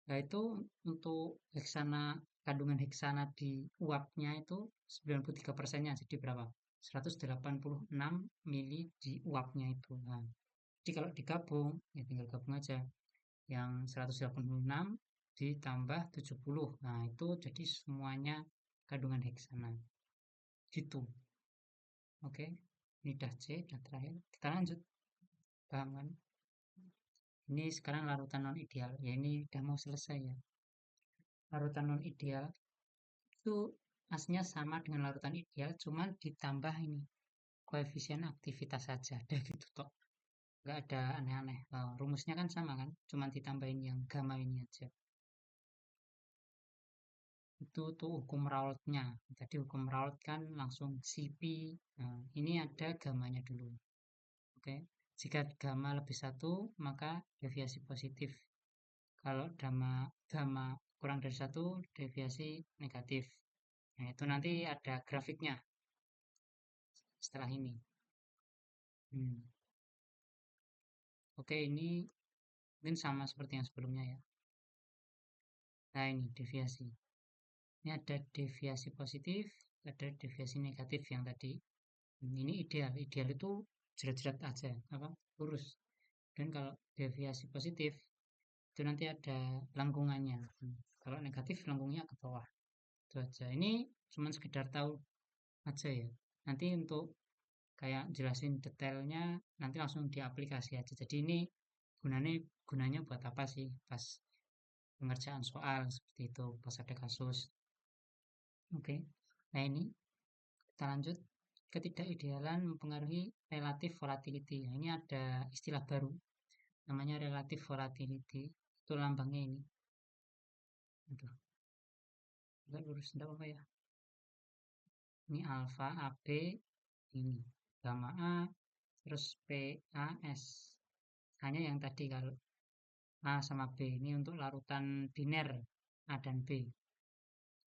Nah, itu untuk heksana kandungan heksana di uapnya itu 93 persennya. Jadi berapa? 186 mili di uapnya itu. Nah, jadi kalau digabung, ya tinggal gabung aja. Yang 186 ditambah 70. Nah, itu jadi semuanya kandungan heksana. Gitu. Oke. Ini udah C, udah terakhir. Kita lanjut. Paham kan? Ini sekarang larutan non ideal. Ya ini udah mau selesai ya. Larutan non ideal itu aslinya sama dengan larutan ideal, cuman ditambah ini koefisien aktivitas saja. Ada gitu toh. Nggak ada aneh-aneh. Rumusnya kan sama kan, cuman ditambahin yang gamma ini aja. Itu tuh hukum Raoultnya. Tadi hukum Raoult kan langsung CP. Nah, ini ada gamanya dulu. Oke. Jika gamma lebih satu, maka deviasi positif. Kalau gamma kurang dari satu, deviasi negatif. Nah, itu nanti ada grafiknya setelah ini. Hmm. Oke, ini mungkin sama seperti yang sebelumnya ya. Nah, ini deviasi. Ini ada deviasi positif, ada deviasi negatif yang tadi. Ini ideal. Ideal itu jerat-jerat aja, apa? Lurus. Dan kalau deviasi positif itu nanti ada lengkungannya. Kalau negatif lengkungnya ke bawah. Itu aja. Ini cuma sekedar tahu aja ya. Nanti untuk kayak jelasin detailnya nanti langsung di aplikasi aja. Jadi ini gunanya gunanya buat apa sih pas pengerjaan soal seperti itu pas ada kasus. Oke. Nah, ini kita lanjut. Ketidakidealan mempengaruhi relative volatility. Nah, ini ada istilah baru namanya relative volatility. Itu lambangnya ini. Aduh, enggak lurus enggak apa ya. Ini alfa AB ini gamma A terus PAS. Hanya yang tadi kalau A sama B ini untuk larutan biner A dan B.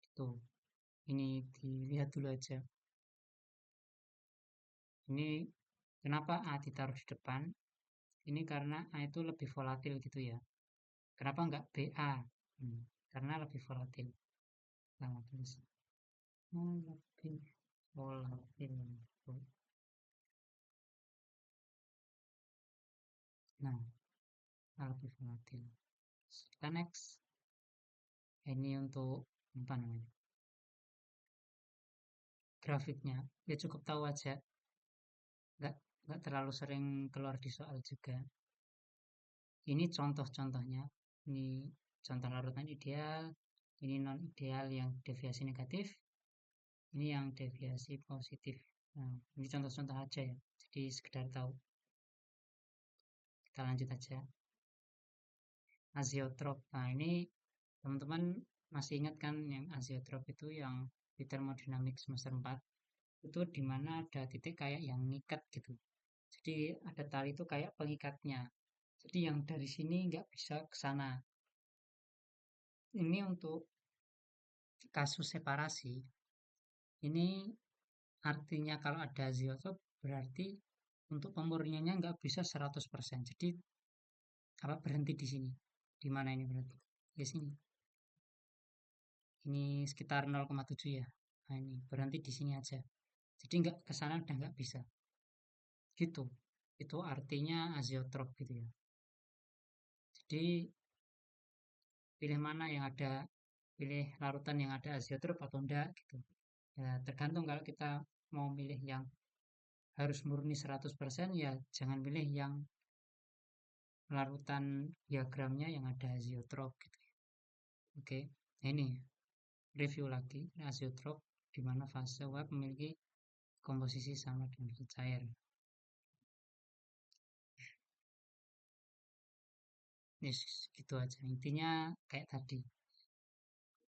Itu. Ini dilihat dulu aja. Ini kenapa A ditaruh di depan? Ini karena A itu lebih volatil gitu ya. Kenapa enggak BA? Karena lebih volatil. Nah, terus lebih volatil. Nah, lebih volatil. Kita next. Ini untuk apa namanya? Grafiknya. Ya cukup tahu aja. Nggak terlalu sering keluar di soal juga. Ini contoh-contohnya. Ini contoh larutan ideal. Ini non ideal yang deviasi negatif. Ini yang deviasi positif. Nah, ini contoh-contoh aja ya. Jadi sekedar tahu. Kita lanjut aja. Azeotrop. Nah, ini teman-teman masih ingat kan yang azeotrop itu yang di termodinamik semester 4 itu dimana ada titik kayak yang ngikat gitu. Jadi ada tali itu kayak pengikatnya. Jadi yang dari sini nggak bisa ke sana. Ini untuk kasus separasi. Ini artinya kalau ada azeotrop berarti untuk pemurniannya nggak bisa 100%. Jadi apa berhenti di sini? Di mana ini berarti? Di sini. Ini sekitar 0,7 ya. Nah, ini berhenti di sini aja. Jadi nggak ke sana udah nggak bisa. Gitu. Itu artinya azeotrop gitu ya. Jadi pilih mana yang ada, pilih larutan yang ada azeotrop atau enggak gitu. Ya, tergantung kalau kita mau milih yang harus murni 100% ya jangan pilih yang larutan diagramnya yang ada azeotrop gitu. Oke, nah ini review lagi azeotrop di mana fase uap memiliki komposisi sama dengan cair. Yes, gitu aja. Intinya kayak tadi.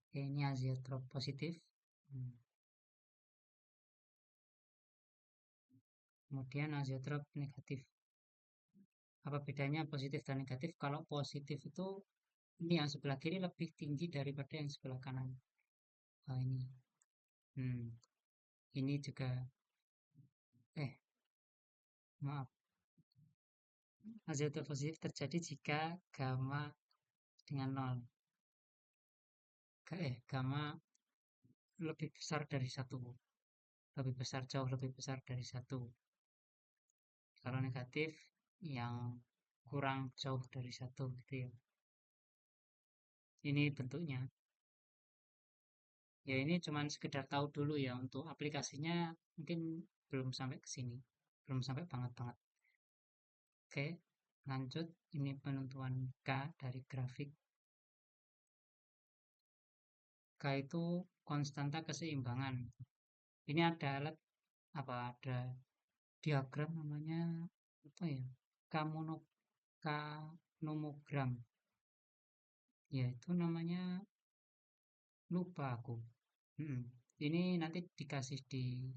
Oke, ini azeotrop positif. Kemudian azeotrop negatif. Apa bedanya positif dan negatif? Kalau positif itu ini yang sebelah kiri lebih tinggi daripada yang sebelah kanan. Oh, ini. Hmm, ini juga maaf. Azeotrof positif terjadi jika gamma dengan nol. Gamma lebih besar dari satu. Lebih besar, jauh lebih besar dari satu. Kalau negatif, yang kurang jauh dari satu gitu ya. Ini bentuknya. Ya ini cuman sekedar tahu dulu ya, untuk aplikasinya mungkin belum sampai ke sini. Belum sampai banget-banget. Oke, lanjut. Ini penentuan K dari grafik. K itu konstanta keseimbangan. Ini ada alat apa, ada diagram namanya apa ya? Kamono, kanomogram. Ya itu namanya lupa aku. Mm-mm. Ini nanti dikasih di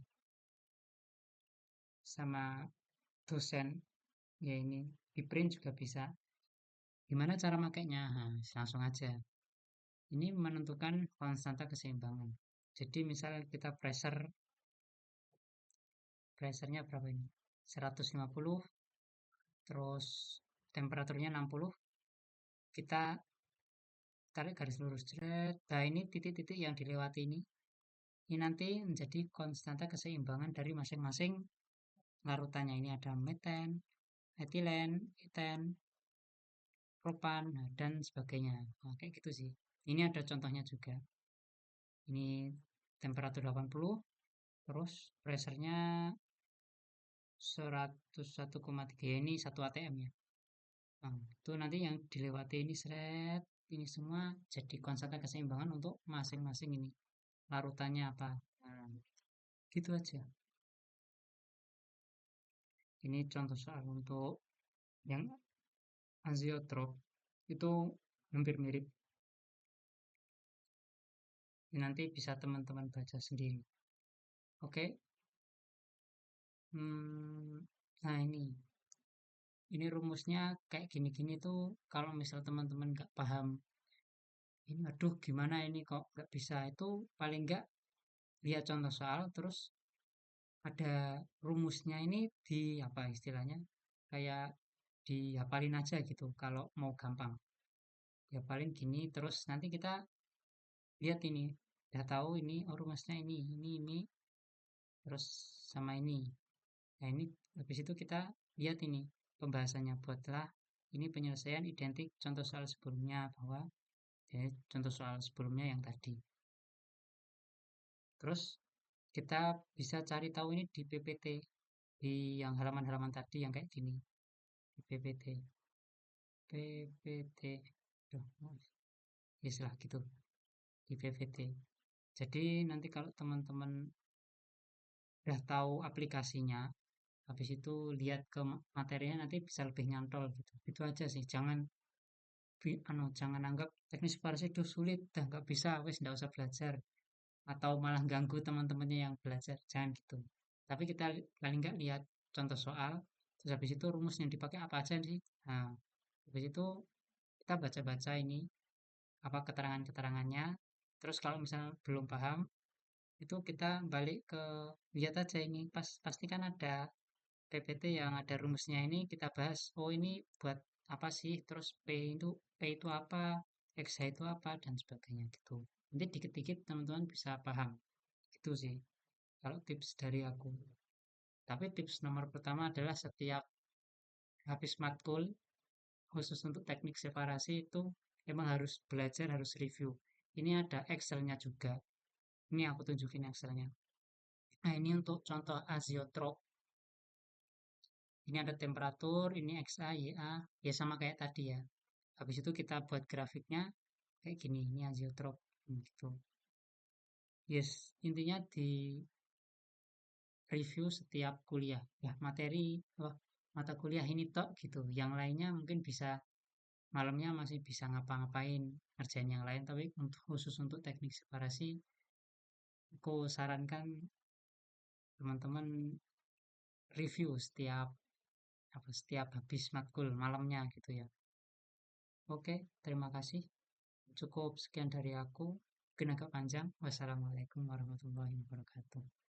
sama dosen. Ya ini di print juga bisa. Gimana cara makainya? Nah, langsung aja. Ini menentukan konstanta keseimbangan. Jadi misal kita pressernya berapa ini? 150, terus temperaturnya 60, kita tarik garis lurus. Jret. Nah, ini titik-titik yang dilewati ini nanti menjadi konstanta keseimbangan dari masing-masing larutannya. Ini ada meten, etilen, eten, propan, nah, dan sebagainya. Nah, kayak gitu sih. Ini ada contohnya juga. Ini temperatur 80, terus pressernya 101,3, ya, ini 1 atm ya. Nah, itu nanti yang dilewati ini seret, ini semua jadi konstanta keseimbangan untuk masing-masing ini. Larutannya apa? Nah, gitu aja. Ini contoh soal untuk yang azeotrop itu hampir mirip. Nanti bisa teman-teman baca sendiri. Oke. Nah ini rumusnya kayak gini-gini tuh kalau misal teman-teman nggak paham, ini aduh gimana ini kok nggak bisa, itu paling nggak lihat contoh soal terus ada rumusnya ini di apa istilahnya, kayak dihafalin aja gitu kalau mau gampang. Ya paling gini terus nanti kita lihat ini, udah tahu ini oh rumusnya ini terus sama ini. Nah ini habis itu kita lihat ini pembahasannya, buatlah ini penyelesaian identik contoh soal sebelumnya, bahwa ya, contoh soal sebelumnya yang tadi. Terus kita bisa cari tahu ini di PPT, di yang halaman-halaman tadi yang kayak gini, di PPT, aduh, istilah gitu, di PPT. Jadi nanti kalau teman-teman udah tahu aplikasinya, habis itu lihat ke materinya nanti bisa lebih nyantol gitu. Itu aja sih, jangan anggap teknik separasi itu sulit, dah nggak bisa, wes nggak usah belajar, atau malah ganggu teman-temannya yang belajar, jangan gitu. Tapi kita paling nggak lihat contoh soal, terus habis itu rumus yang dipakai apa aja sih. Nah, habis itu kita baca-baca ini apa keterangan-keterangannya. Terus kalau misalnya belum paham, itu kita balik ke lihat aja ini, pasti kan ada PPT yang ada rumusnya, ini kita bahas. Oh ini buat apa sih? Terus P itu apa? X itu apa? Dan sebagainya gitu. Nanti dikit-dikit teman-teman bisa paham. Itu sih kalau tips dari aku. Tapi tips nomor pertama adalah setiap habis matkul, khusus untuk teknik separasi itu emang harus belajar, harus review. Ini ada Excel-nya juga. Ini aku tunjukin Excel-nya. Nah ini untuk contoh azeotrop. Ini ada temperatur, ini XA, YA, ya sama kayak tadi ya. Habis itu kita buat grafiknya kayak gini, ini azeotrop, gitu. Yes, intinya di review setiap kuliah. Ya, mata kuliah ini tok gitu. Yang lainnya mungkin bisa malamnya masih bisa ngapa-ngapain, ngerjain yang lain. Tapi khusus untuk teknik separasi, aku sarankan teman-teman review setiap apa setiap habis matkul malamnya gitu ya. Oke, terima kasih. Cukup sekian dari aku. Mungkin agak panjang. Wassalamualaikum warahmatullahi wabarakatuh.